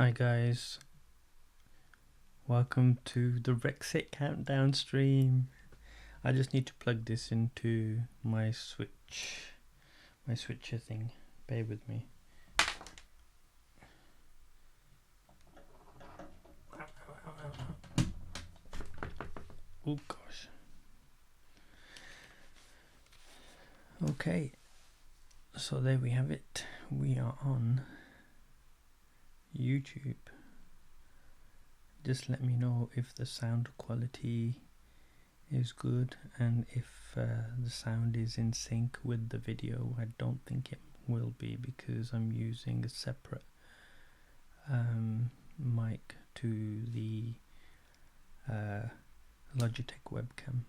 Hi guys, welcome to the Brexit countdown stream. I just need to plug this into my switcher thing. Bear with me. Oh gosh. Okay, so there we have it. We are on YouTube. Just let me know if the sound quality is good and if the sound is in sync with the video. I don't think it will be because I'm using a separate mic to the Logitech webcam.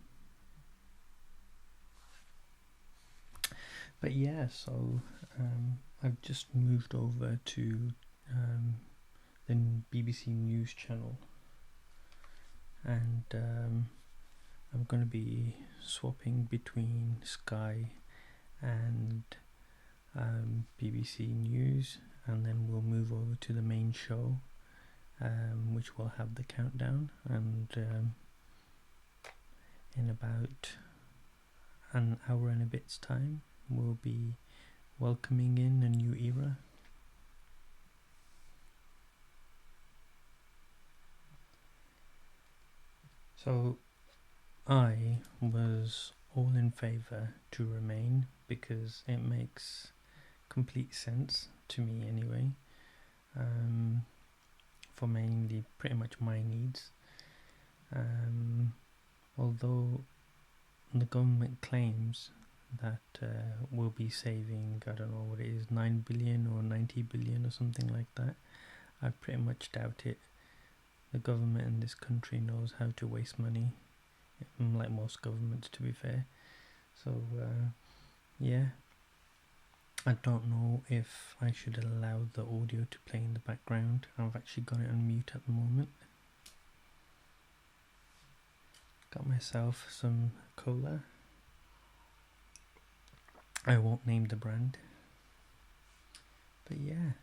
But yeah, so I've just moved over to the BBC News channel, and I'm going to be swapping between Sky and BBC News, and then we'll move over to the main show, which will have the countdown, and in about an hour and a bit's time we'll be welcoming in a new era. So I was all in favour to remain because it makes complete sense to me anyway, for mainly pretty much my needs, although the government claims that we'll be saving, I don't know what it is, 9 billion or 90 billion or something like that. I pretty much doubt it. The government in this country knows how to waste money, like most governments, to be fair. So yeah, I don't know if I should allow the audio to play in the background. I've actually got it on mute at the moment. Got myself some cola. I won't name the brand. But yeah,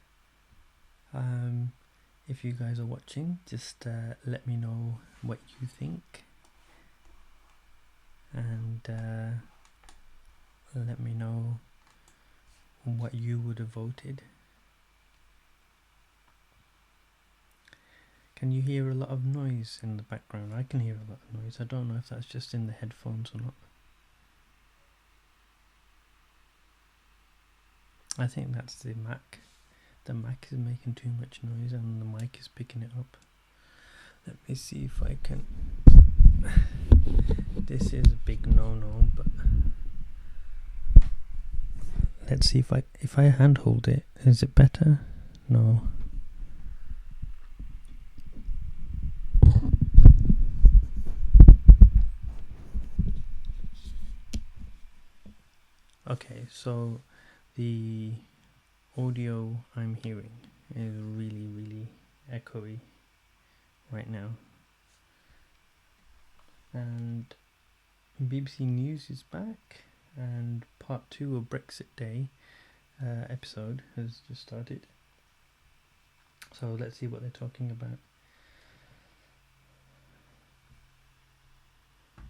if you guys are watching, just let me know what you think, and let me know what you would have voted. Can you hear a lot of noise in the background? I can hear a lot of noise. I don't know if that's just in the headphones or not. I think that's the Mac. The Mac is making too much noise and the mic is picking it up. Let me see if I can. This is a big no-no, but let's see if I handhold it. Is it better? No. Okay, so the audio I'm hearing is really echoey right now, and BBC News is back, and part 2 of Brexit Day episode has just started, so let's see what they're talking about.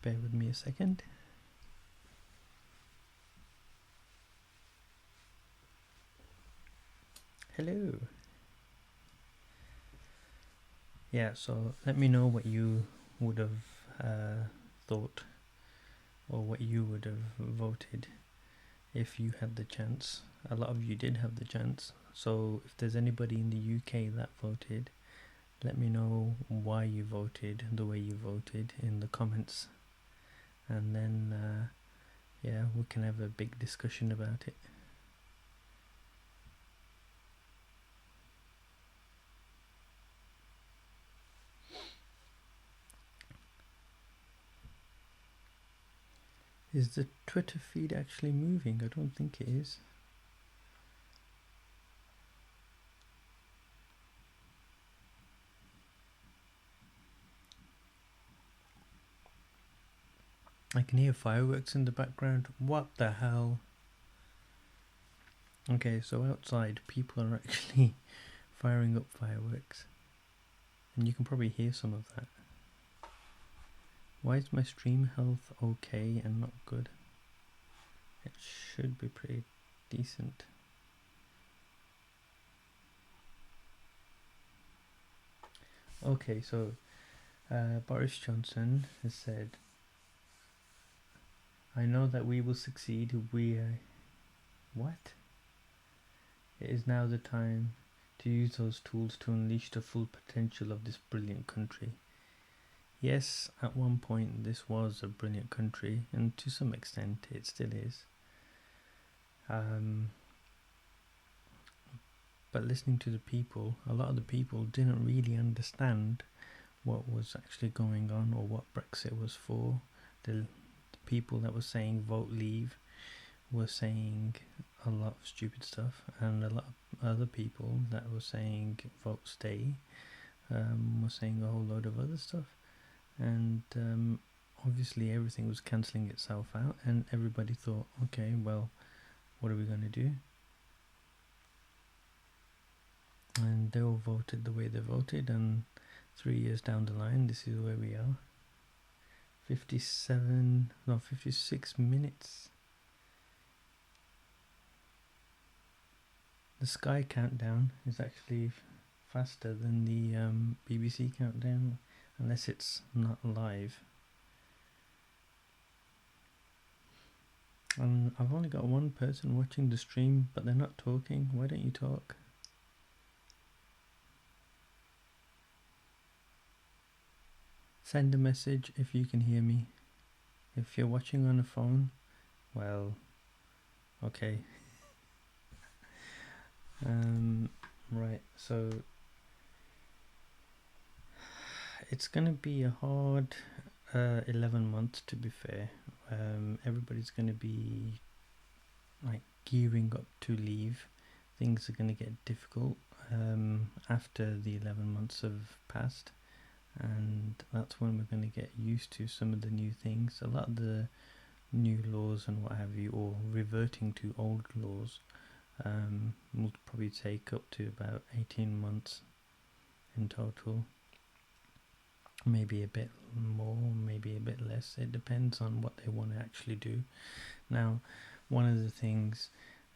Bear with me a second. Hello. Yeah, so let me know what you would have thought, or what you would have voted if you had the chance. A lot of you did have the chance, so if there's anybody in the UK that voted, let me know why you voted the way you voted in the comments, and then yeah, we can have a big discussion about it. Is the Twitter feed actually moving? I don't think it is. I can hear fireworks in the background. What the hell? Okay, so outside people are actually firing up fireworks. And you can probably hear some of that. Why is my stream health okay and not good? It should be pretty decent. Okay, so Boris Johnson has said, I know that we will succeed. What? It is now the time to use those tools to unleash the full potential of this brilliant country. Yes, at one point this was a brilliant country, and to some extent it still is. But listening to the people, a lot of the people didn't really understand what was actually going on or what Brexit was for. The people that were saying vote leave were saying a lot of stupid stuff, and a lot of other people that were saying vote stay were saying a whole load of other stuff. And obviously everything was cancelling itself out, and everybody thought, okay, well, what are we going to do? And they all voted the way they voted, and 3 years down the line, this is where we are. 56 minutes. The Sky countdown is actually faster than the BBC countdown, unless it's not live. And I've only got one person watching the stream, but they're not talking. Why don't you talk? Send a message if you can hear me. If you're watching on a phone, well, okay. Right, so it's gonna be a hard 11 months, to be fair. Everybody's gonna be like gearing up to leave. Things are gonna get difficult after the 11 months have passed, and that's when we're going to get used to some of the new things. A lot of the new laws and what have you, or reverting to old laws, will probably take up to about 18 months in total. Maybe a bit more, maybe a bit less. It depends on what they want to actually do. Now, one of the things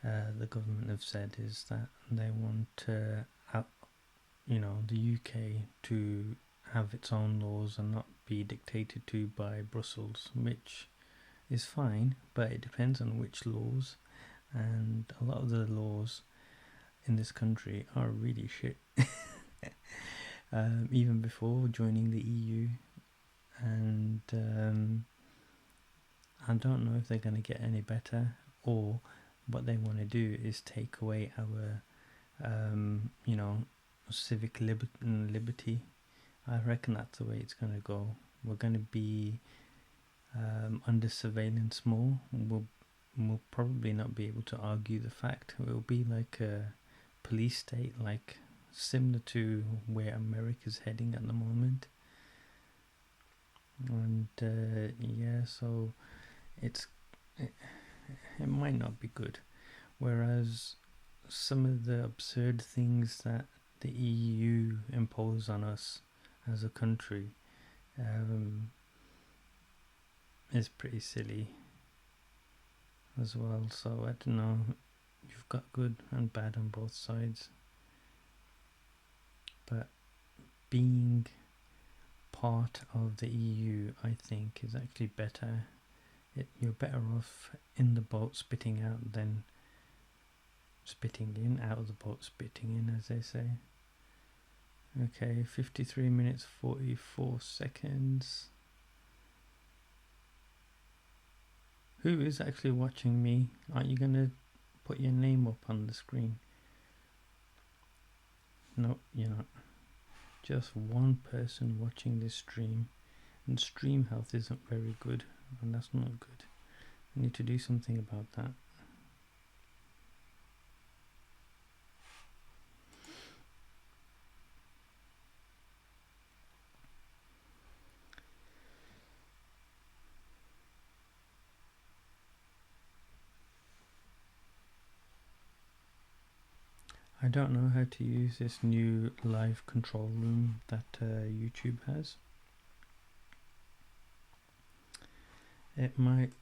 the government have said is that they want the UK to have its own laws and not be dictated to by Brussels, which is fine, but it depends on which laws, and a lot of the laws in this country are really shit. Even before joining the EU, and I don't know if they're going to get any better, or what they want to do is take away our civic liberty. I reckon that's the way it's going to go. We're going to be under surveillance more. We'll probably not be able to argue the fact. It will be like a police state, like similar to where America's heading at the moment. And so it might not be good. Whereas some of the absurd things that the EU impose on us as a country is pretty silly as well. So I don't know, you've got good and bad on both sides, but being part of the EU, I think, is actually better. You're better off in the boat spitting out than spitting in, out of the boat spitting in, as they say. Okay, 53 minutes 44 seconds. Who is actually watching me? Aren't you going to put your name up on the screen? No, you're not. Just one person watching this stream, and stream health isn't very good, and that's not good. I need to do something about that. I don't know how to use this new live control room that YouTube has. It might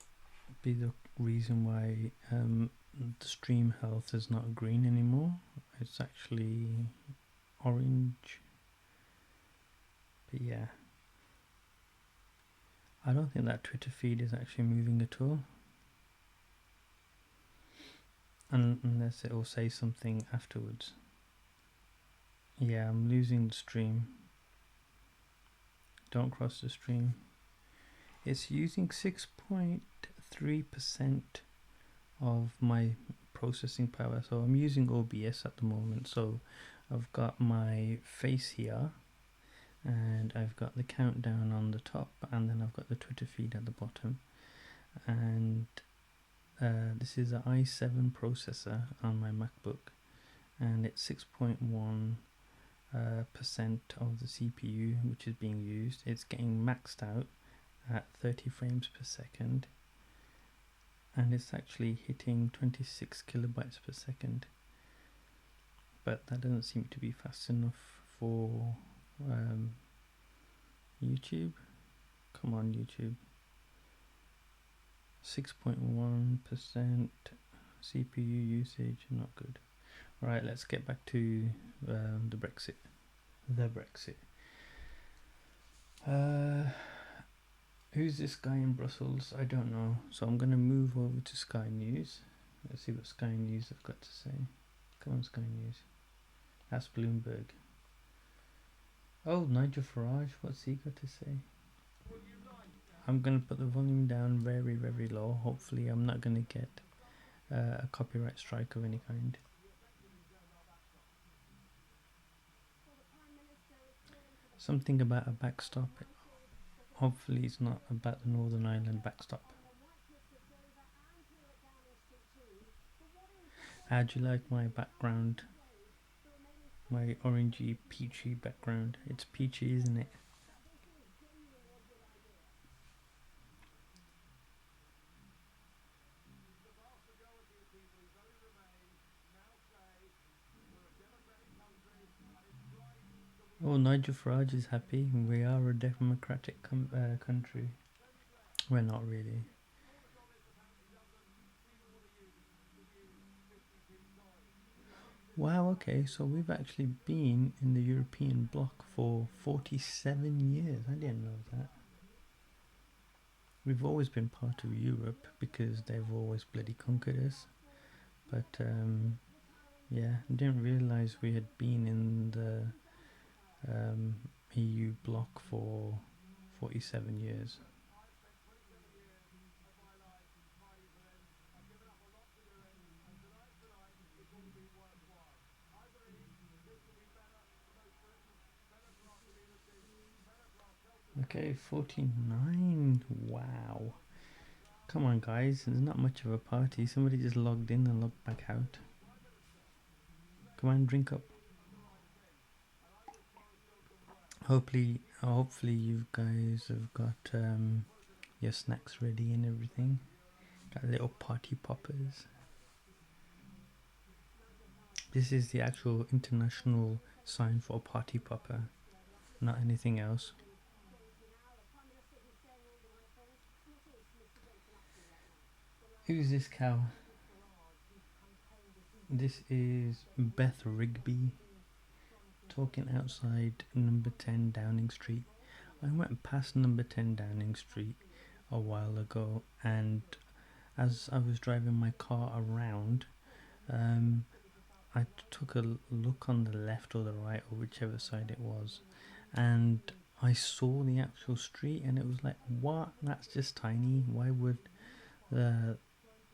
be the reason why the stream health is not green anymore. It's actually orange. But yeah, I don't think that Twitter feed is actually moving at all. Unless it will say something afterwards. Yeah, I'm losing the stream. Don't cross the stream. It's using 6.3% of my processing power. So I'm using OBS at the moment. So I've got my face here, and I've got the countdown on the top, and then I've got the Twitter feed at the bottom. And this is an i7 processor on my MacBook, and it's 6.1% of the CPU which is being used. It's getting maxed out at 30 frames per second, and it's actually hitting 26 kilobytes per second, but that doesn't seem to be fast enough for YouTube. Come on, YouTube. 6.1% CPU usage, not good. Right, let's get back to the Brexit. Who's this guy in Brussels? I don't know. So I'm going to move over to Sky News. Let's see what Sky News have got to say. Come on, Sky News. That's Bloomberg. Oh, Nigel Farage. What's he got to say? I'm going to put the volume down very, very low. Hopefully I'm not going to get a copyright strike of any kind. Something about a backstop. Hopefully it's not about the Northern Ireland backstop. How do you like my background? My orangey, peachy background. It's peachy, isn't it? Oh, Nigel Farage is happy. We are a democratic country. We're not really. Wow, okay, so we've actually been in the European bloc for 47 years. I didn't know that. We've always been part of Europe because they've always bloody conquered us. But yeah, I didn't realise we had been in the EU bloc for 47 years. Okay, 49. Wow. Come on, guys. There's not much of a party. Somebody just logged in and logged back out. Come on, drink up. Hopefully you guys have got your snacks ready and everything. Got little party poppers. This is the actual international sign for a party popper, not anything else. Who's this cow? This is Beth Rigby talking outside number 10 Downing Street. I went past number 10 Downing Street a while ago, and as I was driving my car around, I took a look on the left or the right or whichever side it was, and I saw the actual street, and it was like, what? That's just tiny. Why would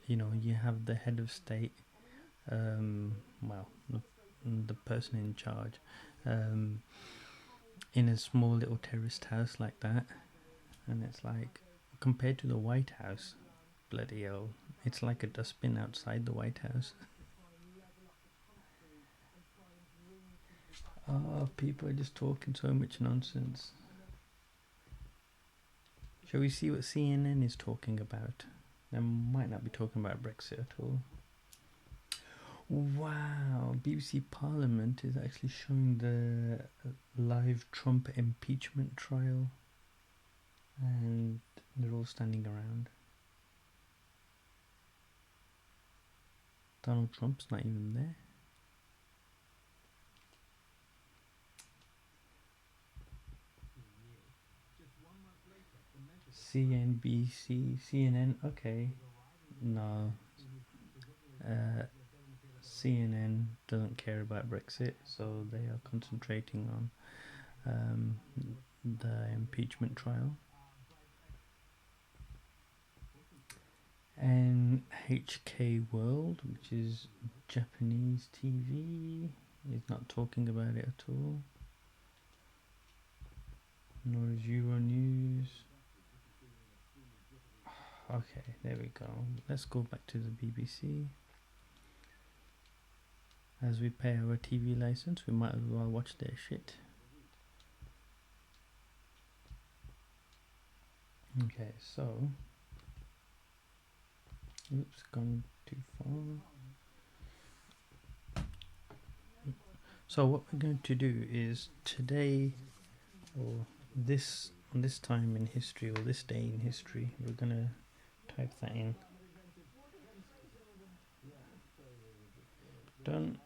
you have the head of state, the person in charge, in a small little terraced house like that? And it's like, compared to the White House, bloody hell, it's like a dustbin outside the White House. Oh, people are just talking so much nonsense. Shall we see what CNN is talking about? They might not be talking about Brexit at all. Wow, BBC Parliament is actually showing the live Trump impeachment trial, and they're all standing around. Donald Trump's not even there. CNBC, CNN, okay. No, CNN doesn't care about Brexit, so they are concentrating on the impeachment trial. And HK World, which is Japanese TV, is not talking about it at all. Nor is Euronews. Okay, there we go. Let's go back to the BBC. As we pay our TV license, we might as well watch their shit. Okay, so... Oops, gone too far. So what we're going to do is today, or this time in history, or this day in history, we're going to type that in. Done.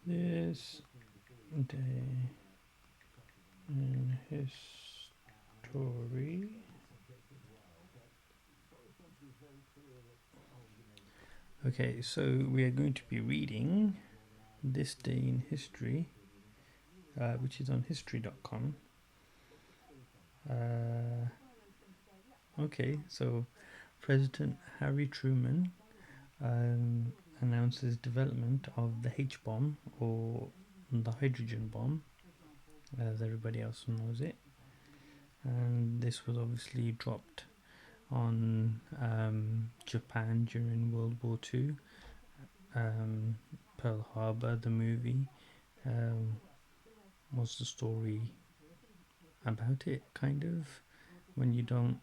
This day in history. Okay, so we are going to be reading This Day in History, which is on history.com. Okay, so President Harry Truman announces development of the H-bomb, or the hydrogen bomb, as everybody else knows it. And this was obviously dropped on Japan during World War II. Pearl Harbor, the movie, was the story about it, kind of, when you don't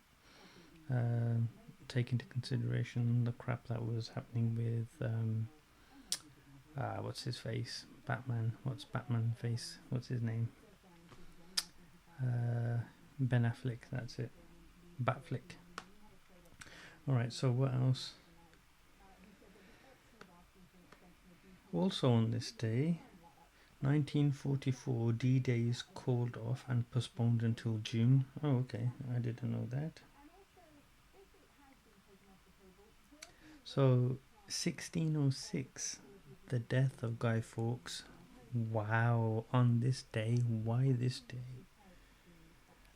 take into consideration the crap that was happening with what's his face? Batman. What's Batman face? What's his name? Ben Affleck, that's it. Batflick. Alright, so what else? Also on this day, 1944, D-Day is called off and postponed until June. Oh, okay, I didn't know that. So, 1606, the death of Guy Fawkes. Wow, on this day, why this day?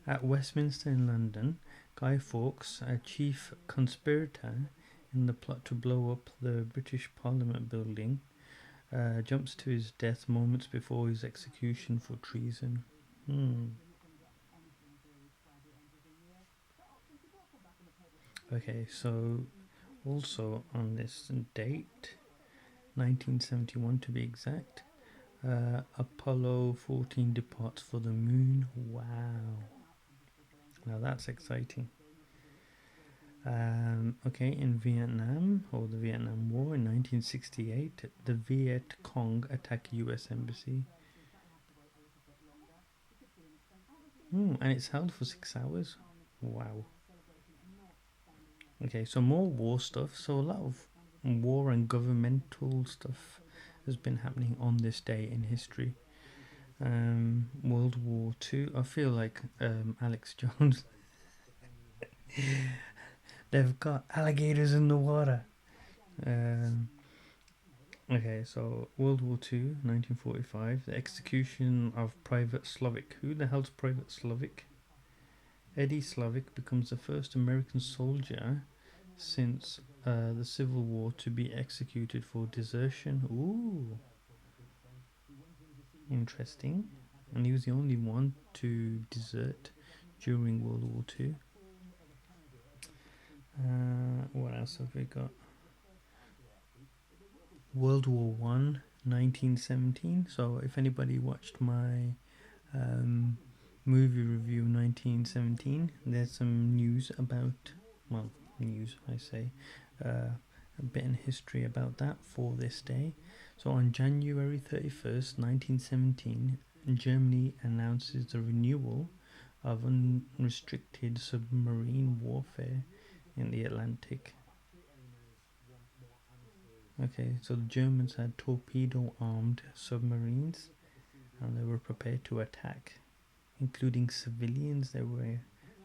At Westminster in London, Guy Fawkes, a chief conspirator in the plot to blow up the British Parliament building, jumps to his death moments before his execution for treason. Okay, so also on this date, 1971 to be exact, Apollo 14 departs for the moon. Wow. Now that's exciting. Okay, in Vietnam, or the Vietnam War in 1968, the Viet Cong attack US embassy. And it's held for 6 hours. Wow. Okay, so more war stuff. So a lot of war and governmental stuff has been happening on this day in history. World War II. I feel like Alex Jones. They've got alligators in the water. Okay, so World War II, 1945. The execution of Private Slovic. Who the hell's Private Slovic? Eddie Slovic becomes the first American soldier since the Civil War to be executed for desertion. Ooh. Interesting. And he was the only one to desert during World War II. What else have we got? World War One, 1917. So if anybody watched my movie review 1917, there's some news about, well, news, I say. A bit in history about that for this day. So on January 31st, 1917, Germany announces the renewal of unrestricted submarine warfare in the Atlantic. Okay, so the Germans had torpedo armed submarines and they were prepared to attack, including civilians they were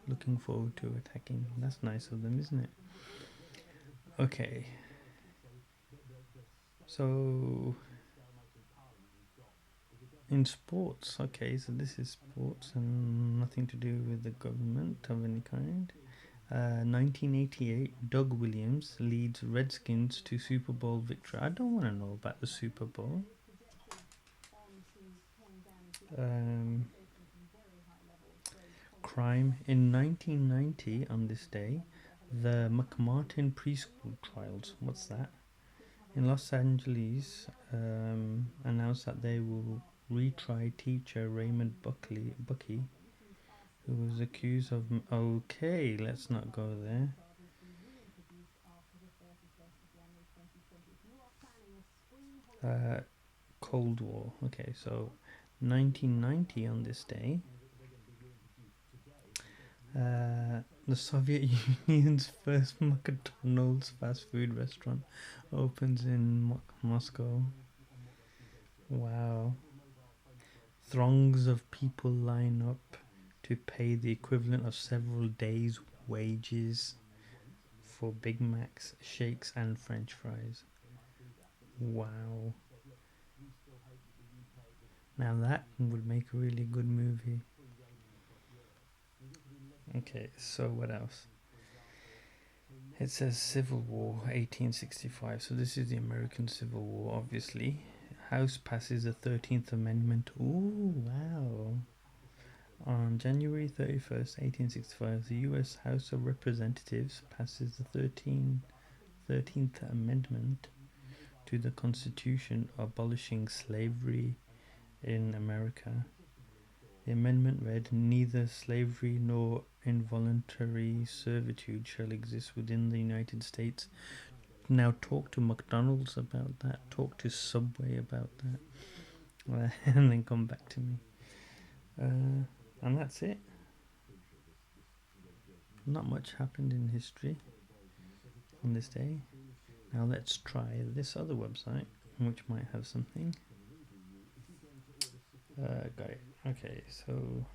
looking forward to attacking. That's nice of them, isn't it? Okay, so in sports, okay, so this is sports and nothing to do with the government of any kind. 1988, Doug Williams leads Redskins to Super Bowl victory. I don't want to know about the Super Bowl. Um, Crime. In 1990, on this day, the McMartin preschool trials. What's that? In Los Angeles, announced that they will retry teacher Raymond Bucky, who was accused of. Okay, let's not go there. Uh, Cold War. Okay, so 1990 on this day, the Soviet Union's first McDonald's fast food restaurant opens in Moscow. Wow. Throngs of people line up to pay the equivalent of several days' wages for Big Macs, shakes, and French fries. Wow. Now that would make a really good movie. Okay, so what else? It says Civil War 1865. So this is the American Civil War, obviously. House passes the 13th Amendment. Ooh, wow. On January 31st, 1865, the US House of Representatives passes the 13th Amendment to the Constitution abolishing slavery in America. The amendment read, "Neither slavery nor involuntary servitude shall exist within the United States." Now talk to McDonald's about that, talk to Subway about that, and then come back to me. And that's it. Not much happened in history on this day. Now let's try this other website, which might have something. Got it. Okay, so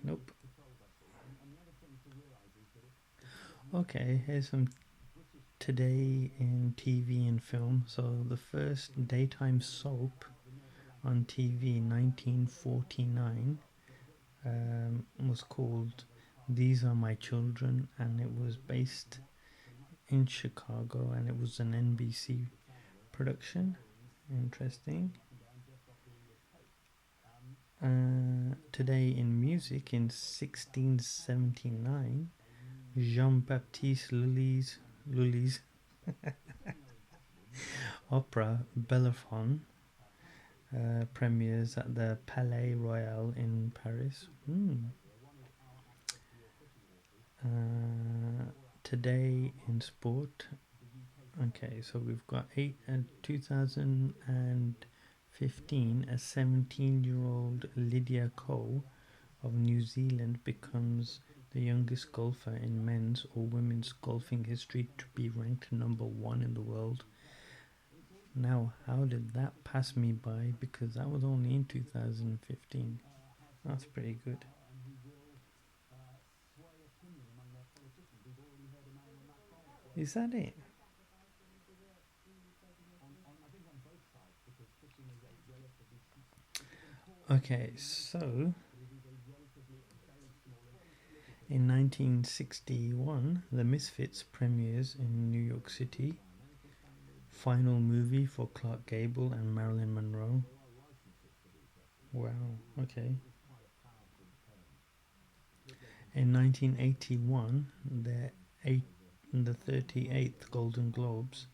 nope. Okay, here's some today in TV and film. So the first daytime soap on TV in 1949 was called "These Are My Children," and it was based in Chicago, and it was an NBC production. Interesting. Today in music, in 1679, Jean-Baptiste Lully's opera Bellerophon premieres at the Palais Royal in Paris. Today in sport. Okay, so we've got 2015, a 17-year-old Lydia Ko of New Zealand becomes the youngest golfer in men's or women's golfing history to be ranked number 1 in the world. Now, how did that pass me by? Because that was only in 2015. That's pretty good. Is that it? Okay, so in 1961, The Misfits premieres in New York City. Final movie for Clark Gable and Marilyn Monroe. Wow, okay. In 1981, the 38th Golden Globes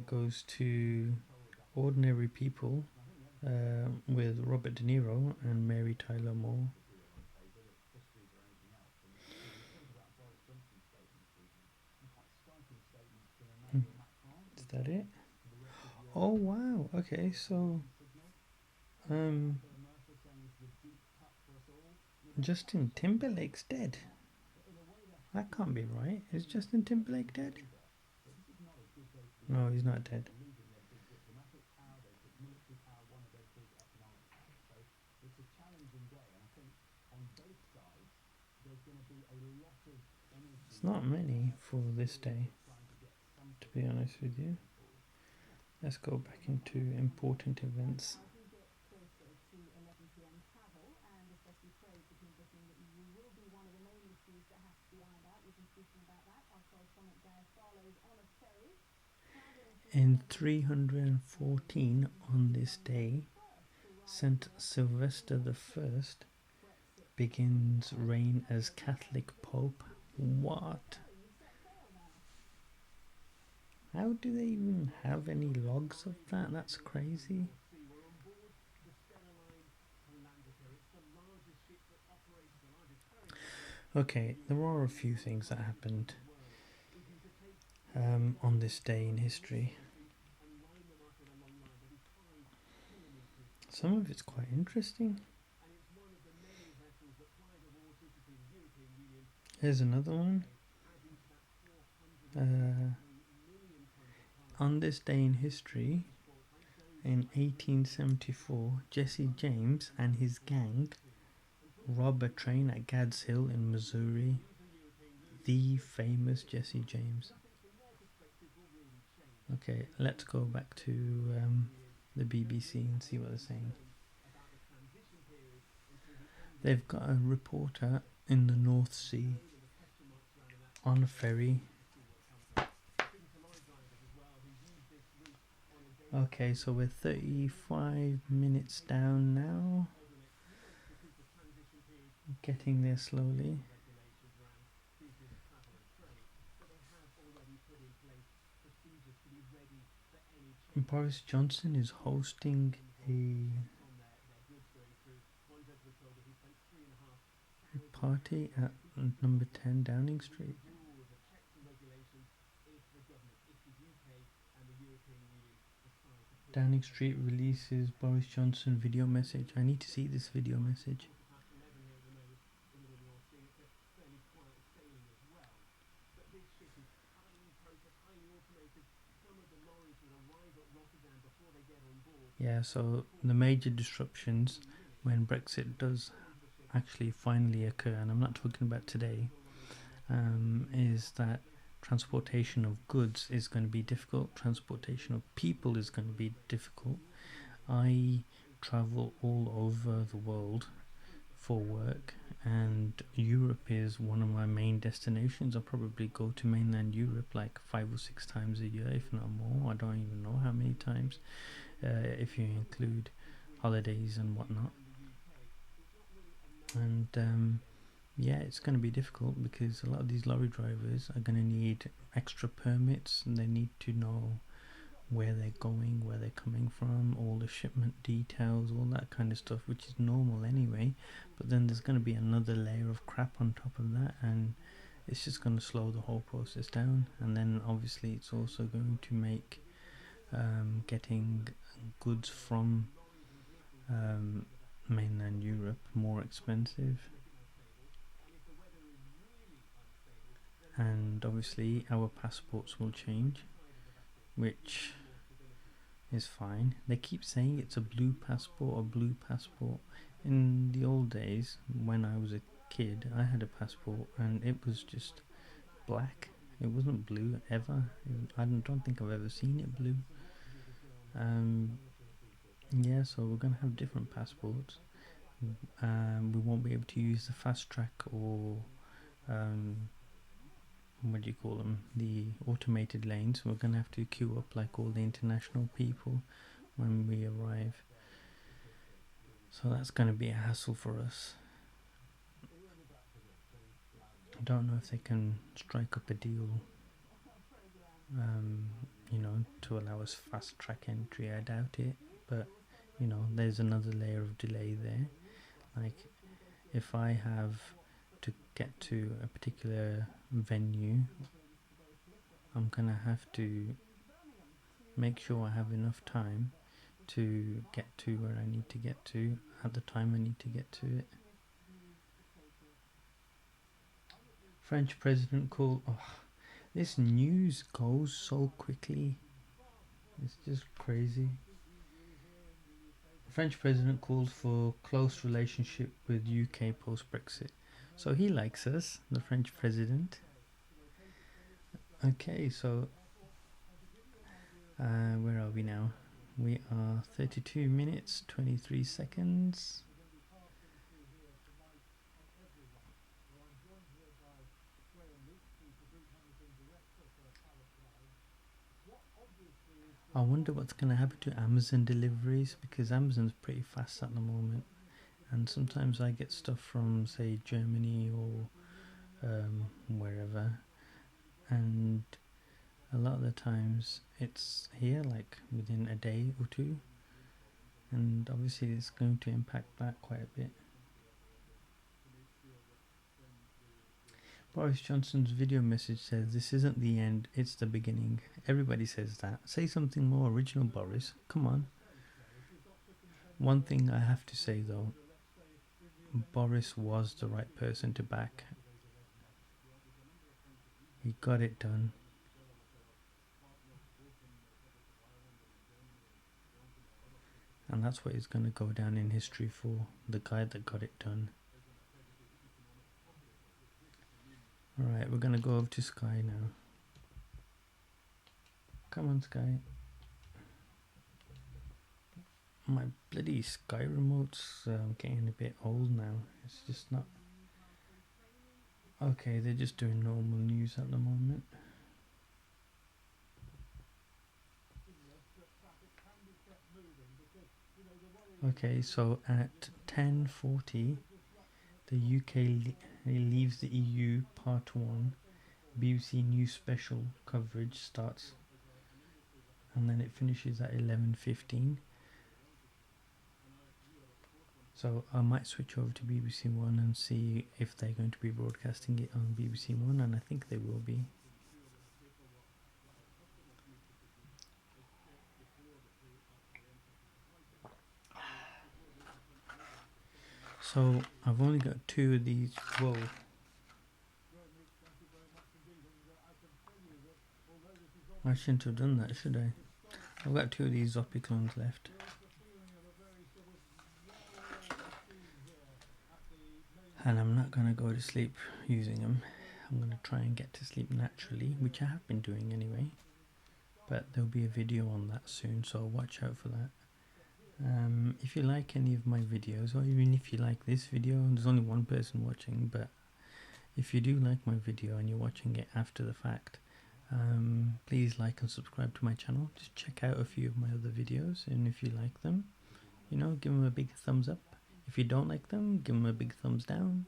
goes to Ordinary People with Robert De Niro and Mary Tyler Moore. Hmm. Is that it? Oh wow. Okay, so um, Justin Timberlake's dead. That can't be right. Is Justin Timberlake dead? No, he's not dead. It's not many for this day, to be honest with you. Let's go back into important events. In 314, on this day, Saint Sylvester I begins reign as Catholic Pope. What? How do they even have any logs of that? That's crazy. Okay, there are a few things that happened on this day in history. Some of it's quite interesting. Here's another one. On this day in history, in 1874, Jesse James and his gang rob a train at Gads Hill in Missouri. The famous Jesse James. Okay, let's go back to the BBC and see what they're saying. They've got a reporter in the North Sea on a ferry. Okay, so we're 35 minutes down now. Getting there slowly. Boris Johnson is hosting a party at number 10 Downing Street. Downing Street releases Boris Johnson video message. I need to see this video message. Yeah, so the major disruptions when Brexit does actually finally occur, and I'm not talking about today, is that transportation of goods is going to be difficult, transportation of people is going to be difficult. I travel all over the world for work, and Europe is one of my main destinations. I probably go to mainland Europe like 5 or 6 times a year, if not more. I don't even know how many times, if you include holidays and whatnot. And yeah, it's going to be difficult because a lot of these lorry drivers are going to need extra permits, and they need to know where they're going, where they're coming from, all the shipment details, all that kind of stuff, which is normal anyway. But then there's going to be another layer of crap on top of that, and it's just going to slow the whole process down. And then obviously it's also going to make getting goods from mainland Europe more expensive. And obviously our passports will change, which is fine. They keep saying it's a blue passport. In the old days, when I was a kid, I had a passport and it was just black. It wasn't blue ever. I don't think I've ever seen it blue. Yeah, so we're gonna have different passports. We won't be able to use the fast track or what do you call them, the automated lanes. We're gonna have to queue up like all the international people when we arrive, so that's gonna be a hassle for us. I don't know if they can strike up a deal, to allow us fast track entry. I doubt it, but you know, there's another layer of delay there. Like if I have to get to a particular venue, I'm gonna have to make sure I have enough time to get to where I need to get to at the time I need to get to it. French president called. Oh, this news goes so quickly. It's just crazy. French president calls for close relationship with UK post Brexit. So he likes us, the French president. Okay, so where are we now? We are 32 minutes, 23 seconds. I wonder what's going to happen to Amazon deliveries, because Amazon's pretty fast at the moment. And sometimes I get stuff from, say, Germany or wherever. And a lot of the times it's here, like within a day or two. And obviously it's going to impact that quite a bit. Boris Johnson's video message says, "This isn't the end, it's the beginning." Everybody says that. Say something more original, Boris. Come on. One thing I have to say though, Boris was the right person to back. He got it done. And that's what is going to go down in history for, the guy that got it done. Alright, we're going to go over to Sky now. Come on, Sky. My bloody Sky remote's getting a bit old now. It's just not... Okay, they're just doing normal news at the moment. Okay, so at 10:40, the UK leaves the EU, part 1. BBC News special coverage starts, and then it finishes at 11:15. So I might switch over to BBC One and see if they're going to be broadcasting it on BBC One, and I think they will be. So I've only got 2 of these. Whoa. I shouldn't have done that, should I? I've got 2 of these Zoppy clones left. And I'm not going to go to sleep using them. I'm going to try and get to sleep naturally, which I have been doing anyway. But there'll be a video on that soon, so watch out for that. If you like any of my videos, or even if you like this video, there's only one person watching, but if you do like my video and you're watching it after the fact, please like and subscribe to my channel. Just check out a few of my other videos, and if you like them, you know, give them a big thumbs up. If you don't like them, give them a big thumbs down.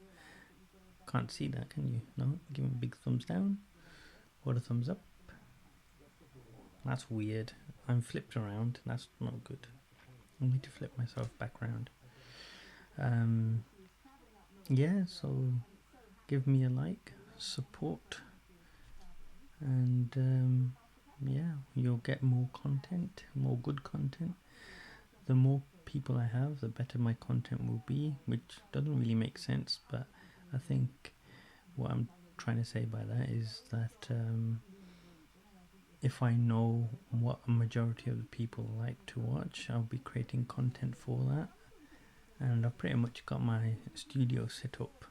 Can't see that, can you? No? Give them a big thumbs down or a thumbs up. That's weird. I'm flipped around. That's not good. I need to flip myself back around. Yeah, so give me a like, support, and yeah, you'll get more content, more good content. The more people I have, the better my content will be, which doesn't really make sense, but I think what I'm trying to say by that is that if I know what a majority of the people like to watch, I'll be creating content for that. And I've pretty much got my studio set up,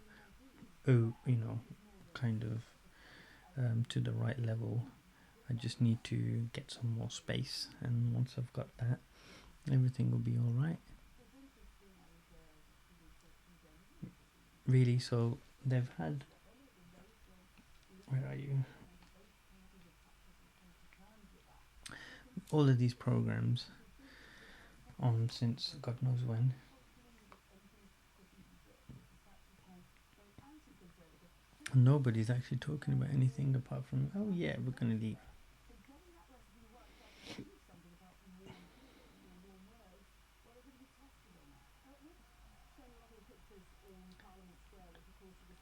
you know, kind of to the right level. I just need to get some more space, and once I've got that, everything will be alright. Really, so they've had... Where are you? All of these programs on since God knows when. Nobody's actually talking about anything apart from, oh yeah, we're gonna leave.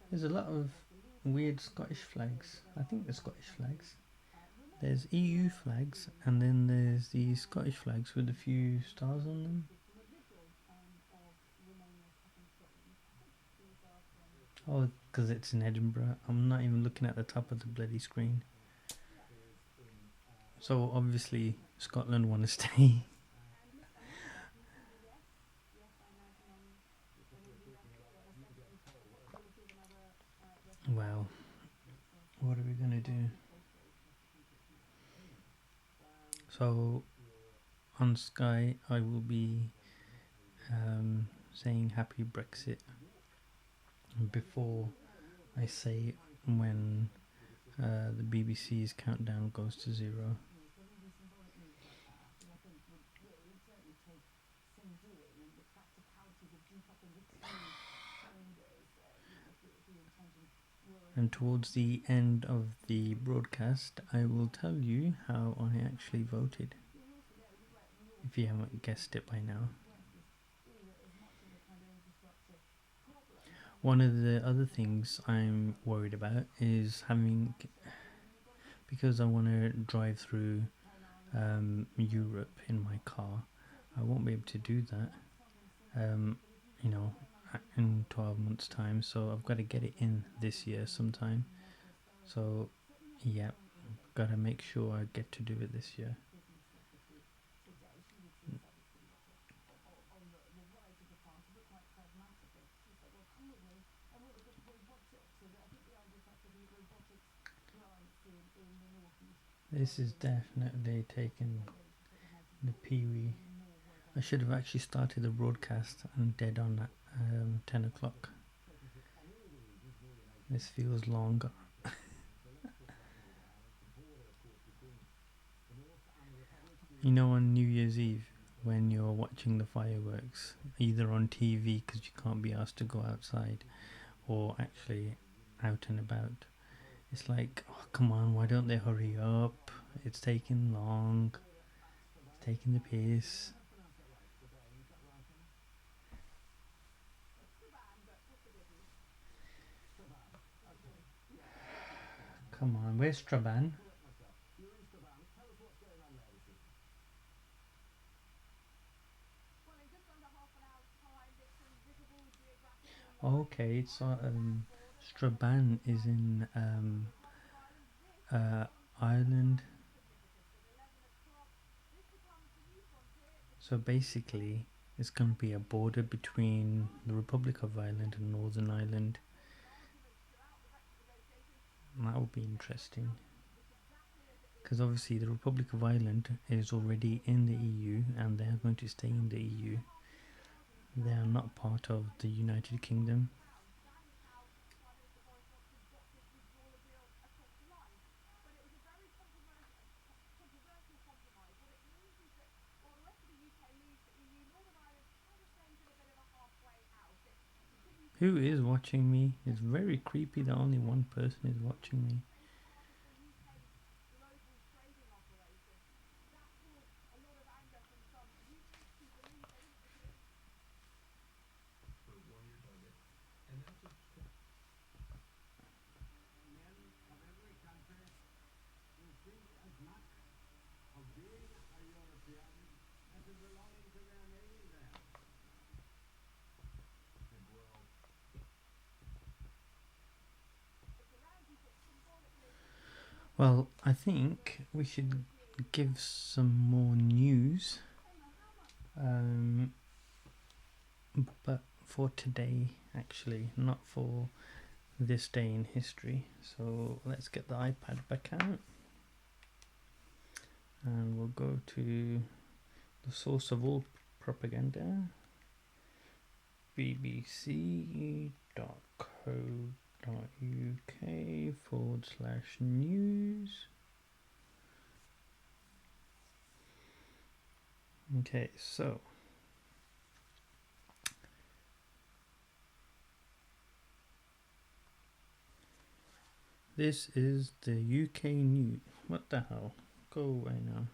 There's a lot of weird Scottish flags. I think they're Scottish flags. There's EU flags, and then there's the Scottish flags with a few stars on them. Oh, because it's in Edinburgh. I'm not even looking at the top of the bloody screen. So obviously Scotland want to stay. Well, what are we gonna do? So on Sky, I will be saying happy Brexit before I say when the BBC's countdown goes to 0. And towards the end of the broadcast, I will tell you how I actually voted, if you haven't guessed it by now. One of the other things I'm worried about is because I want to drive through Europe in my car, I won't be able to do that, you know, in 12 months' time. So I've got to get it in this year sometime. So, yeah, got to make sure I get to do it this year. This is definitely taking the peewee. I should have actually started the broadcast and dead on at 10 o'clock. This feels long. You know, on New Year's Eve, when you're watching the fireworks, either on TV because you can't be asked to go outside, or actually out and about, it's like, oh, come on, why don't they hurry up? It's taking long. It's taking the piss. Come on, where's Strabane? Okay, so Strabane is in Ireland. So basically, it's going to be a border between the Republic of Ireland and Northern Ireland. That would be interesting. Because obviously, the Republic of Ireland is already in the EU and they are going to stay in the EU. They are not part of the United Kingdom. Who is watching me? It's very creepy that only one person is watching me. Well, I think we should give some more news. But for today, actually, not for this day in history. So let's get the iPad back out. And we'll go to the source of all propaganda, bbc.co.uk/news. Okay, so this is the UK news. What the hell? Go away now.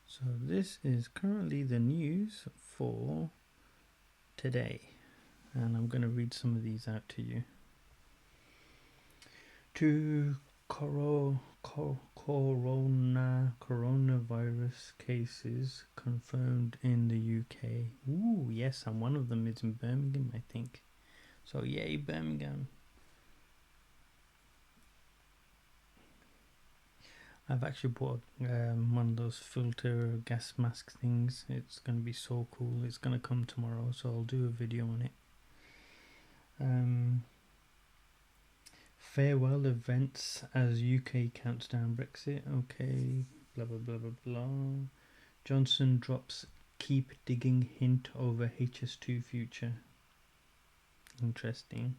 So this is currently the news for today, and I'm going to read some of these out to you. Two coronavirus cases confirmed in the UK. Ooh, yes, and one of them is in Birmingham, I think. So yay, Birmingham. I've actually bought one of those filter gas mask things. It's going to be so cool. It's going to come tomorrow, so I'll do a video on it. Farewell events as UK counts down Brexit. Okay, blah blah blah blah blah. Johnson drops keep digging hint over HS2 future. Interesting.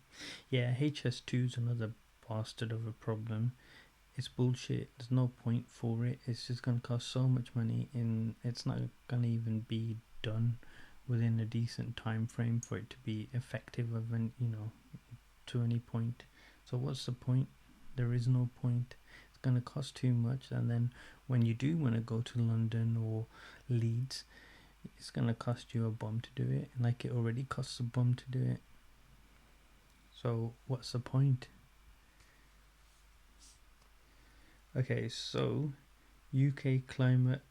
Yeah, HS2 is another bastard of a problem. It's bullshit. There's no point for it. It's just going to cost so much money, and it's not going to even be done within a decent time frame for it to be effective of to any point. So what's the point? There is no point. It's going to cost too much, and then when you do want to go to London or Leeds, it's going to cost you a bomb to do it, like it already costs a bomb to do it. So what's the point? Okay, so UK climate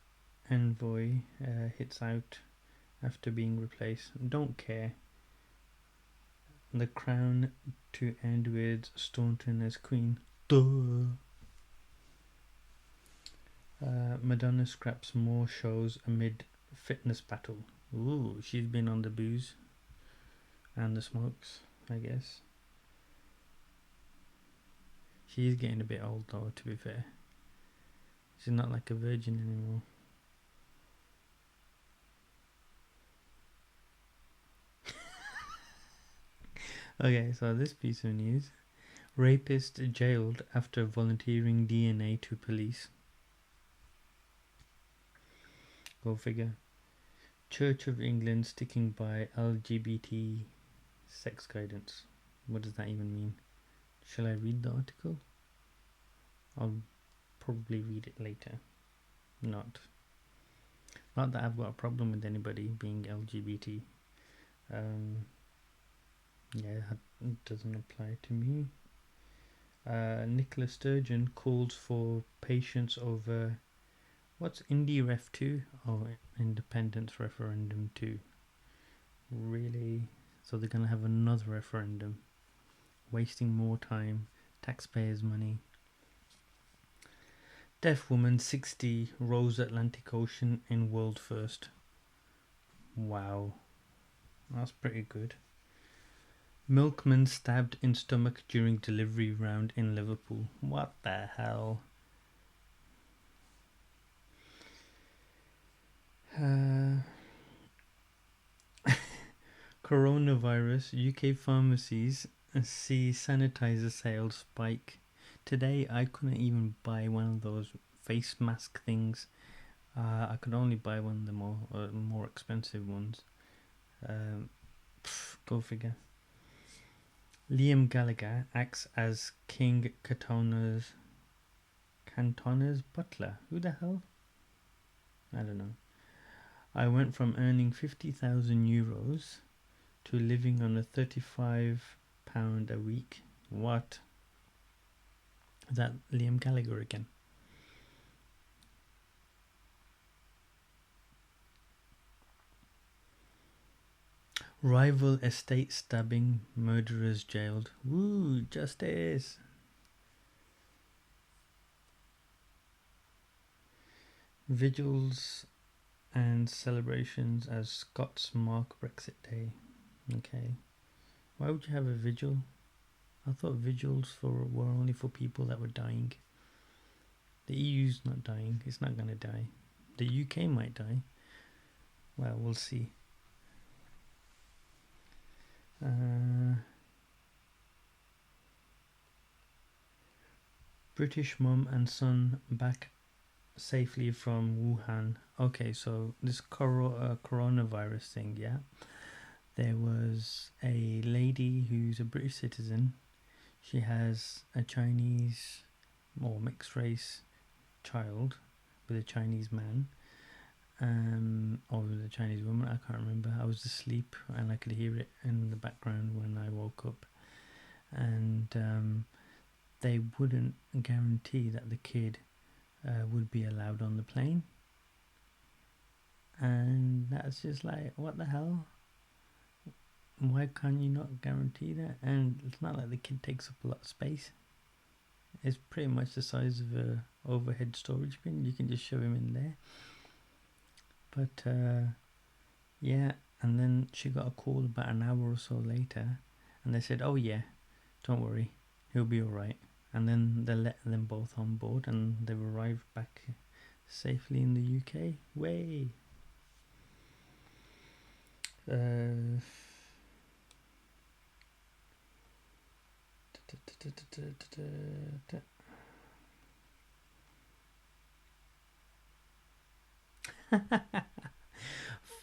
envoy hits out after being replaced. Don't care. The Crown to end with Staunton as Queen. Duh. Madonna scraps more shows amid fitness battle. Ooh, she's been on the booze and the smokes, I guess. She's getting a bit old though, to be fair. She's not like a virgin anymore. Okay, so this piece of news. Rapist jailed after volunteering DNA to police. Go figure. Church of England sticking by LGBT sex guidance. What does that even mean? Shall I read the article? I'll probably read it later. Not that I've got a problem with anybody being LGBT. Yeah, that doesn't apply to me. Nicola Sturgeon calls for patience over what's Indie Ref 2? Oh, Independence Referendum 2. Really? So they're gonna have another referendum, wasting more time, taxpayers' money. Deaf woman 60 rows Atlantic Ocean in world first. Wow, that's pretty good. Milkman stabbed in stomach during delivery round in Liverpool. What the hell? Coronavirus. UK pharmacies see sanitizer sales spike. Today I couldn't even buy one of those face mask things. I could only buy one of the more expensive ones. Go figure. Liam Gallagher acts as King Cantona's butler. Who the hell? I don't know. I went from earning €50,000 to living on a £35 a week. What? Is that Liam Gallagher again? Rival estate stabbing, murderers jailed. Woo, justice! Vigils and celebrations as Scots mark Brexit Day. Okay. Why would you have a vigil? I thought vigils were only for people that were dying. The EU's not dying. It's not going to die. The UK might die. Well, we'll see. British mum and son back safely from Wuhan. Okay, so this coronavirus thing, yeah. There was a lady who's a British citizen. She has a Chinese or mixed race child with a Chinese man. or the Chinese woman, I can't remember. I was asleep and I could hear it in the background when I woke up. And they wouldn't guarantee that the kid would be allowed on the plane. And that's just like, what the hell? Why can't you not guarantee that? And it's not like the kid takes up a lot of space. It's pretty much the size of a overhead storage bin. You can just shove him in there. But yeah, and then she got a call about an hour or so later, and they said, "Oh yeah, don't worry, he'll be all right." And then they let them both on board, and they've arrived back safely in the UK. Way.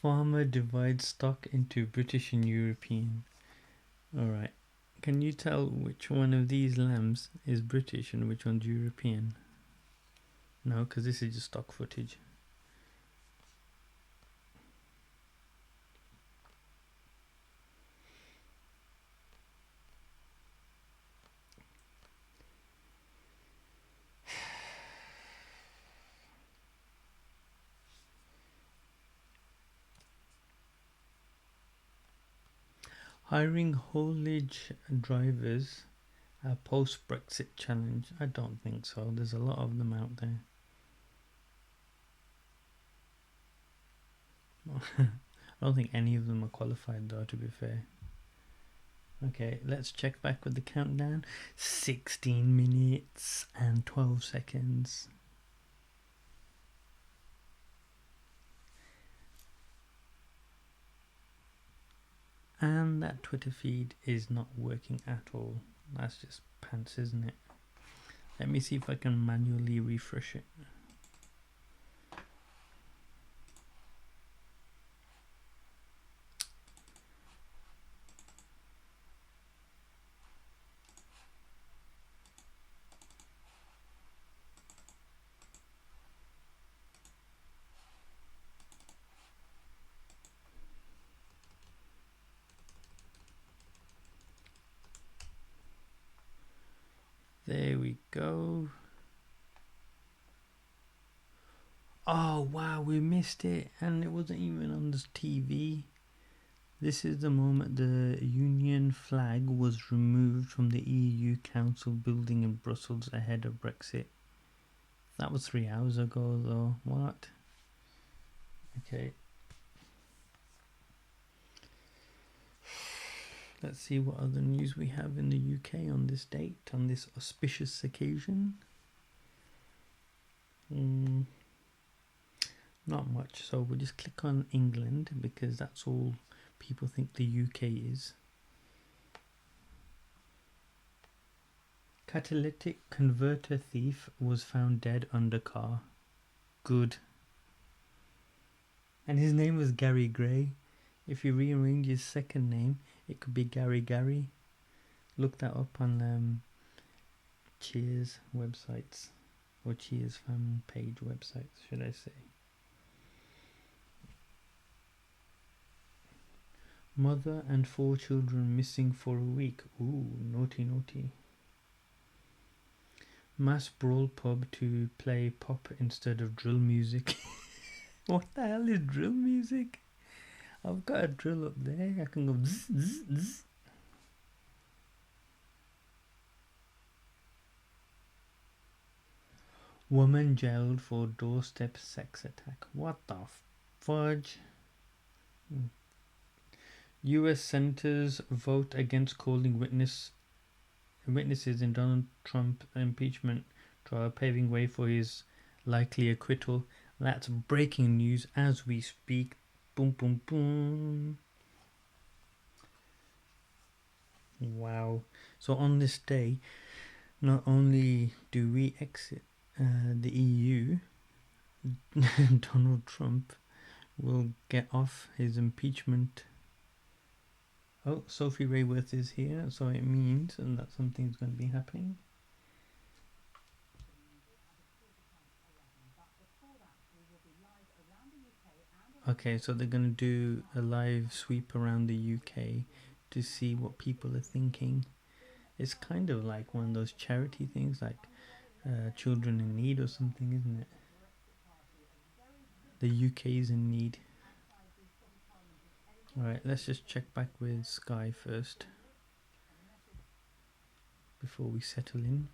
Farmer divides stock into British and European. Alright. Can you tell which one of these lambs is British and which one's European? No, because this is just stock footage. Hiring haulage drivers a post-Brexit challenge. I don't think so. There's a lot of them out there. I don't think any of them are qualified though, to be fair. Okay, let's check back with the countdown. 16 minutes and 12 seconds. And that Twitter feed is not working at all. That's just pants, isn't it? Let me see if I can manually refresh it. There we go. Oh wow, we missed it, and it wasn't even on the TV. This is the moment the Union flag was removed from the EU Council building in Brussels ahead of Brexit. That was 3 hours ago though. What? Okay. Let's see what other news we have in the UK on this date, on this auspicious occasion. Not much, so we'll just click on England because that's all people think the UK is. Catalytic converter thief was found dead under car. Good. And his name was Gary Gray. If you rearrange his second name, it could be Gary. Look that up on Cheers websites, or Cheers fan page websites, should I say. Mother and 4 children missing for a week. Ooh, naughty. Mass brawl pub to play pop instead of drill music. What the hell is drill music? I've got a drill up there. I can go zzz, zzz, zzz. Woman jailed for doorstep sex attack. What the fudge? US senators vote against calling witnesses in Donald Trump impeachment trial, paving way for his likely acquittal. That's breaking news as we speak. Boom, boom, boom. Wow. So on this day, not only do we exit the EU, Donald Trump will get off his impeachment. Oh, Sophie Rayworth is here, so it means that something's going to be happening. Okay, so they're gonna do a live sweep around the UK to see what people are thinking. It's kind of like one of those charity things, like Children in Need or something, isn't it? The UK is in need. Alright, let's just check back with Sky first before we settle in.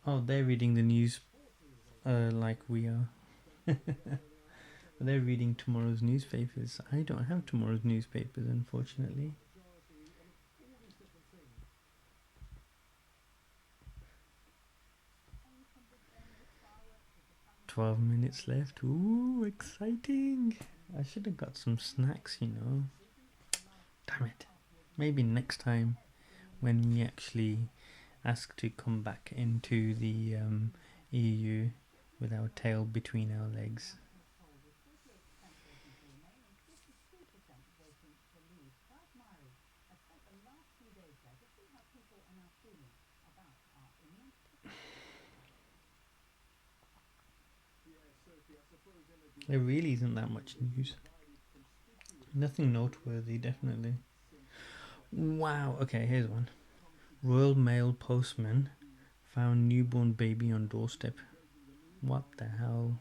Oh, they're reading the news like we are. They're reading tomorrow's newspapers. I don't have tomorrow's newspapers, unfortunately. 12 minutes left. Ooh, exciting. I should have got some snacks, you know. Damn it. Maybe next time when we actually ask to come back into the EU with our tail between our legs. There really isn't that much news. Nothing noteworthy, definitely. Wow, okay, here's one. Royal Mail postman found newborn baby on doorstep. What the hell?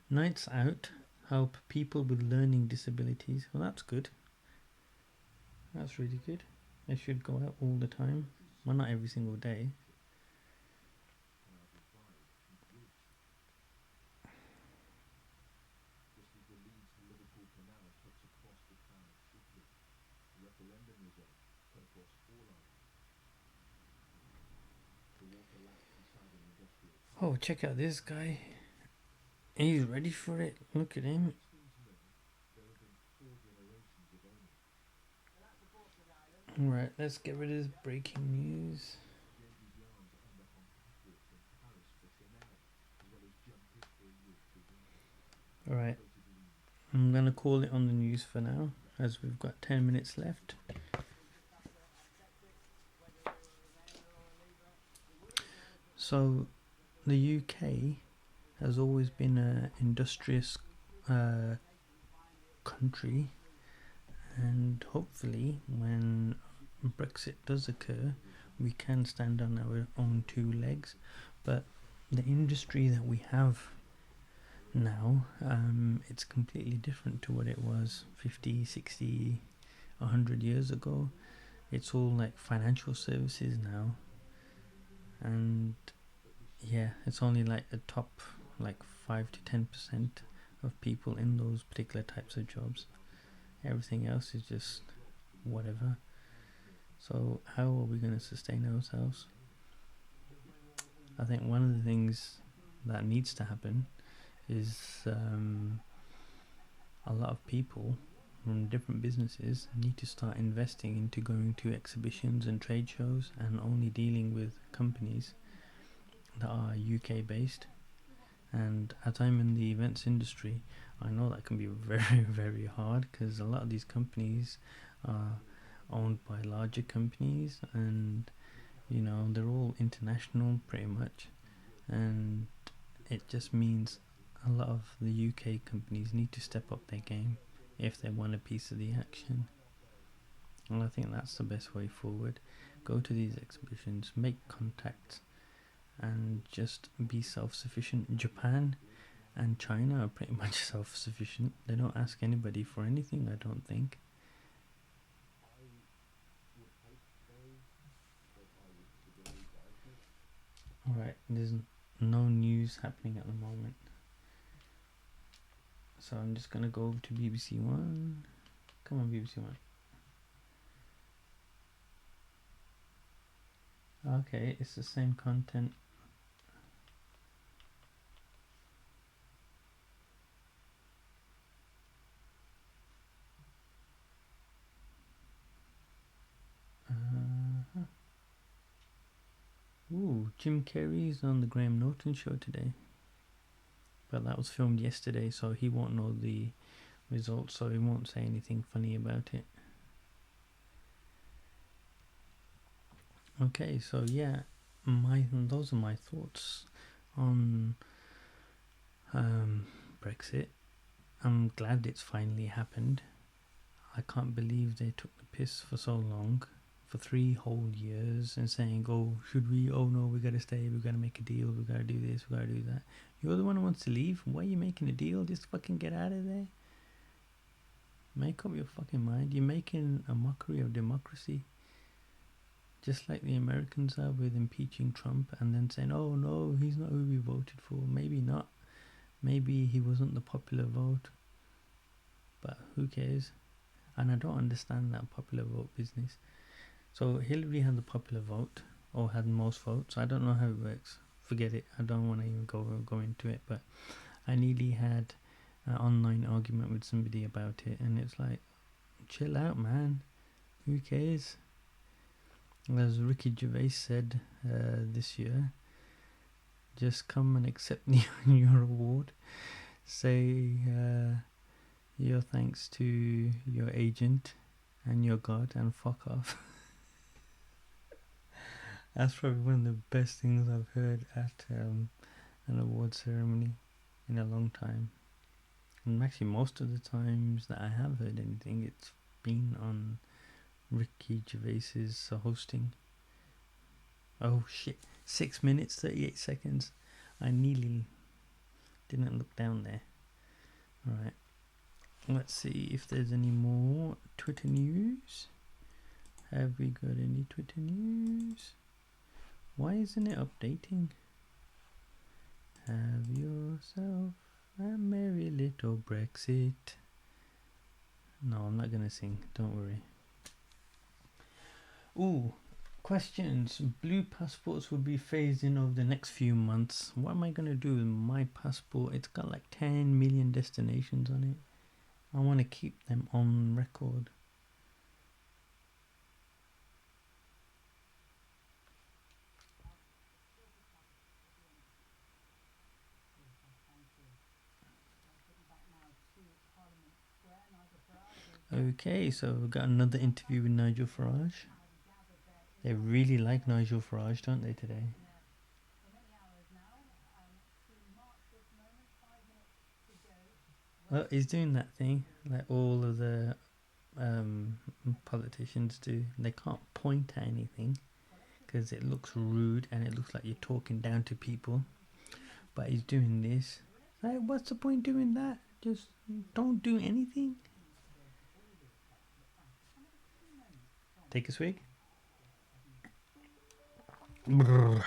Nights out help people with learning disabilities. Well, that's good. That's really good. They should go out all the time. Well, not every single day. Oh, check out this guy. He's ready for it. Look at him. Alright, let's get rid of this breaking news. Alright, I'm gonna call it on the news for now, as we've got 10 minutes left. So, the UK has always been an industrious country, and hopefully, when Brexit does occur, we can stand on our own two legs. But the industry that we have now, it's completely different to what it was 50, 60, 100 years ago. It's all like financial services now, and yeah, it's only like the top like 5 to 10% of people in those particular types of jobs. Everything else is just whatever. So how are we going to sustain ourselves? I think one of the things that needs to happen is a lot of people from different businesses need to start investing into going to exhibitions and trade shows and only dealing with companies that are UK based. And as I'm in the events industry, I know that can be very, very hard because a lot of these companies are owned by larger companies, and you know, they're all international pretty much, and it just means a lot of the UK companies need to step up their game if they want a piece of the action. And I think that's the best way forward. Go to these exhibitions, make contacts, and just be self-sufficient. Japan and China are pretty much self-sufficient. They don't ask anybody for anything, I don't think. Alright, there's no news happening at the moment. So I'm just gonna go over to BBC One. Come on, BBC One. Okay, it's the same content. Ooh, Jim Carrey's on the Graham Norton show today. But that was filmed yesterday, so he won't know the results, so he won't say anything funny about it. Okay, so yeah, those are my thoughts on Brexit. I'm glad it's finally happened. I can't believe they took the piss for so long, for 3 whole years, and saying, "Oh, should we? Oh no, we gotta stay. We gotta make a deal. We gotta do this. We gotta do that." You're the one who wants to leave. Why are you making a deal? Just fucking get out of there. Make up your fucking mind. You're making a mockery of democracy. Just like the Americans are with impeaching Trump and then saying, "Oh no, he's not who we voted for." Maybe not. Maybe he wasn't the popular vote. But who cares? And I don't understand that popular vote business. So Hillary had the popular vote, or had most votes. I don't know how it works. Forget it. I don't want to even go into it. But I nearly had an online argument with somebody about it, and it's like, chill out, man. Who cares? As Ricky Gervais said this year, just come and accept your award. Say your thanks to your agent and your God, and fuck off. That's probably one of the best things I've heard at an award ceremony in a long time. And actually, most of the times that I have heard anything, it's been on Ricky Gervais's hosting. Oh shit, 6 minutes 38 seconds. I nearly didn't look down there. Alright, let's see if there's any more Twitter news. Have we got any Twitter news? Why isn't it updating? Have yourself a merry little Brexit. No, I'm not gonna sing, don't worry. Ooh, questions. Blue passports will be phased in over the next few months. What am I gonna do with my passport? It's got like 10 million destinations on it. I want to keep them on record. Okay, so we've got another interview with Nigel Farage. They really like Nigel Farage, don't they, today? Well, he's doing that thing like all of the politicians do. They can't point at anything because it looks rude and it looks like you're talking down to people. But he's doing this. Like, what's the point doing that? Just don't do anything. Take a swig. Brrr.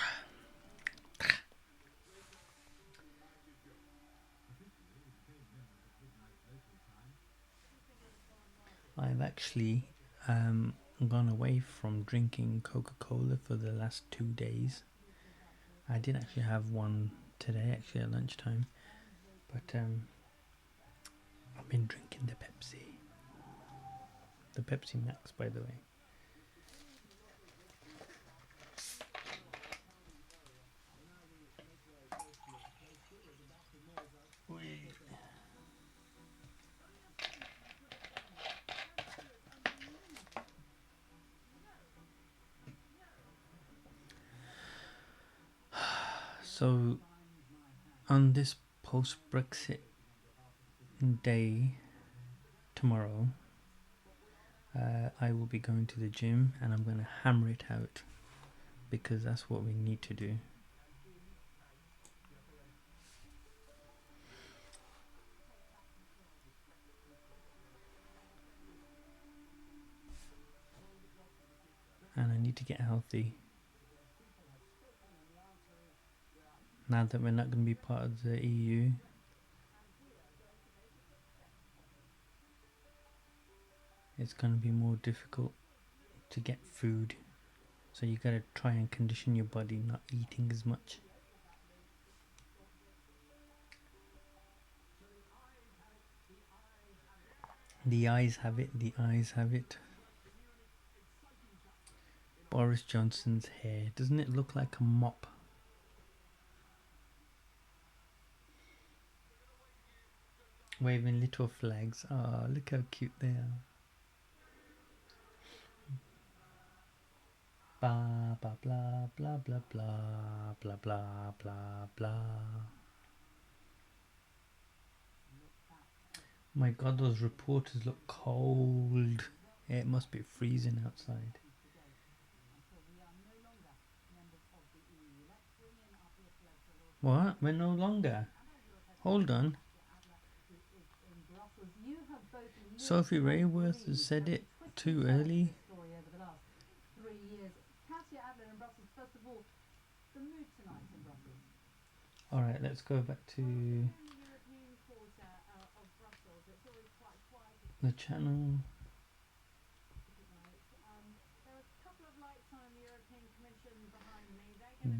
I've actually gone away from drinking Coca-Cola for the last 2 days. I did actually have one today, actually at lunchtime, but I've been drinking the Pepsi Max, by the way. So, on this post-Brexit day tomorrow, I will be going to the gym and I'm going to hammer it out because that's what we need to do. And I need to get healthy. Now that we're not going to be part of the EU, it's going to be more difficult to get food. So you got to try and condition your body not eating as much. The eyes have it, the eyes have it. Boris Johnson's hair, doesn't it look like a mop? Waving little flags. Oh, look how cute they are. Blah blah blah blah blah blah blah blah blah blah. My god, those reporters look cold. It must be freezing outside. What? We're no longer. Hold on. Sophie Rayworth has said it too early. Alright, let's go back to the channel.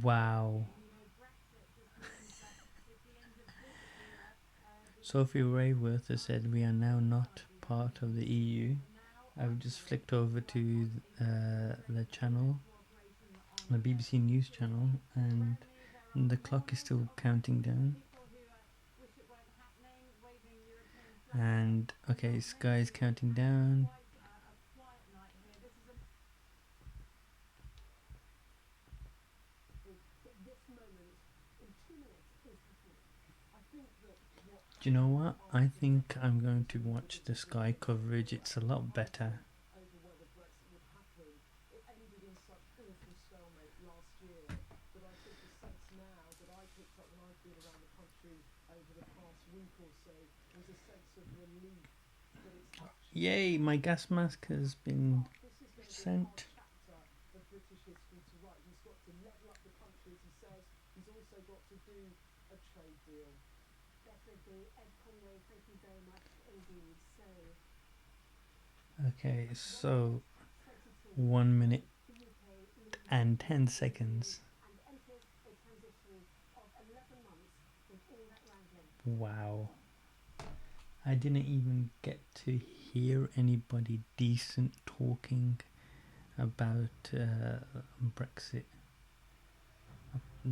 Wow. Sophie Rayworth has said we are now not part of the EU. I've just flicked over to the channel, the BBC News channel, and the clock is still counting down. And okay, Sky is counting down. Do you know what? I think I'm going to watch the Sky coverage. It's a lot better. Yay, my gas mask has been sent. Okay, so 1 minute and 10 seconds. Wow. I didn't even get to hear anybody decent talking about Brexit,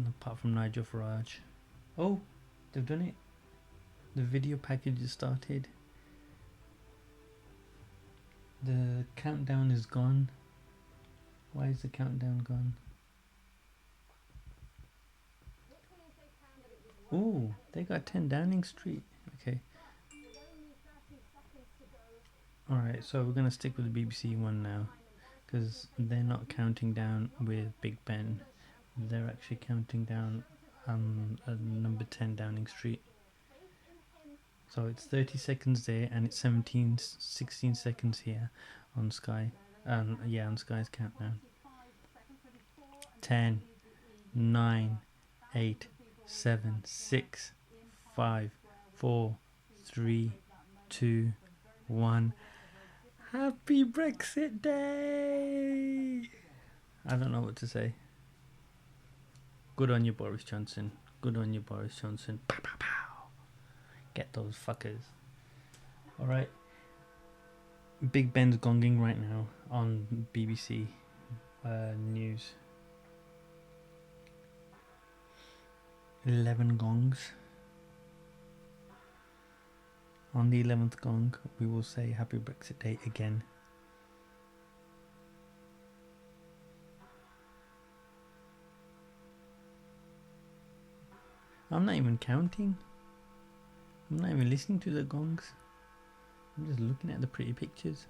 apart from Nigel Farage. Oh, they've done it. The video package has started. The countdown is gone. Why is the countdown gone? Oh, they got 10 Downing Street. Okay. Alright, so we're going to stick with the BBC one now, because they're not counting down with Big Ben. They're actually counting down number 10 Downing Street. So it's 30 seconds there, and it's 16 seconds here on Sky. Yeah, on Sky's countdown. 10, 9, 8, 7, 6, 5, 4, 3, 2, 1. Happy Brexit Day! I don't know what to say. Good on you, Boris Johnson. Good on you, Boris Johnson. Pow, pow, pow. Get those fuckers. Alright. Big Ben's gonging right now on BBC News. 11 gongs. On the 11th gong, we will say Happy Brexit Day again. I'm not even counting. I'm not even listening to the gongs. I'm just looking at the pretty pictures.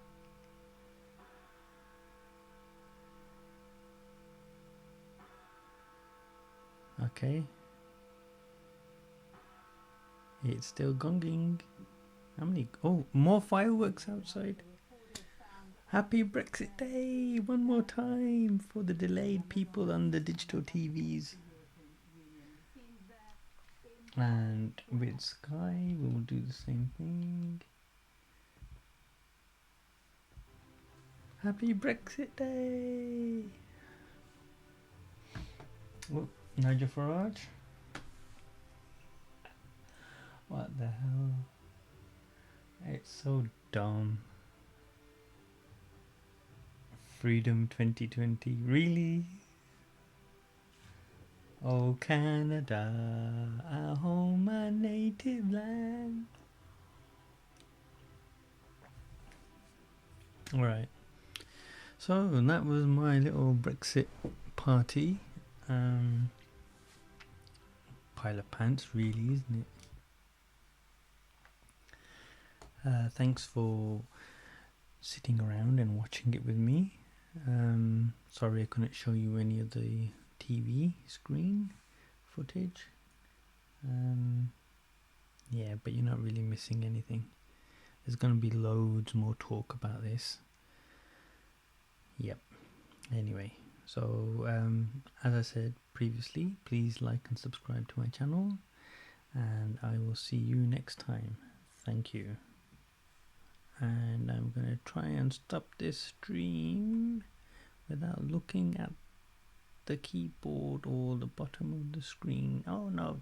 Okay. It's still gonging. How many? Oh, more fireworks outside. Happy Brexit Day! One more time for the delayed people on the digital TVs. And with Sky, we will do the same thing. Happy Brexit Day! Oh, Nigel Farage? What the hell? It's so dumb. Freedom 2020, really? Oh Canada, our home, my native land. Alright, So that was my little Brexit party. Pile of pants, really, isn't it? Thanks for sitting around and watching it with me. Sorry I couldn't show you any of the TV screen footage. Yeah, but you're not really missing anything. There's going to be loads more talk about this. Yep. Anyway, so as I said previously, please like and subscribe to my channel, and I will see you next time. Thank you. And I'm going to try and stop this stream without looking at the keyboard or the bottom of the screen. Oh no,